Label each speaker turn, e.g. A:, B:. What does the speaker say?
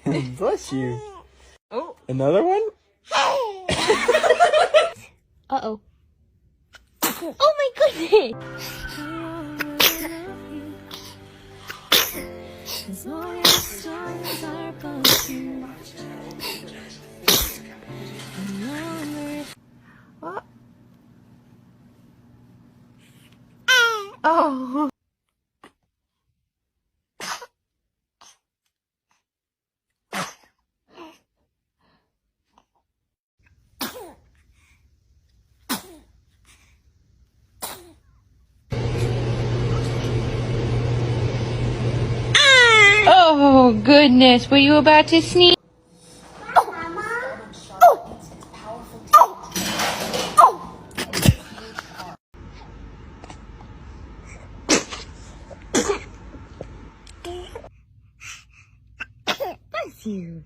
A: Bless you.
B: Oh.
A: Another one?
B: Uh-oh. Oh my goodness! What? Oh. Oh goodness, were you about to sneeze? Bless you.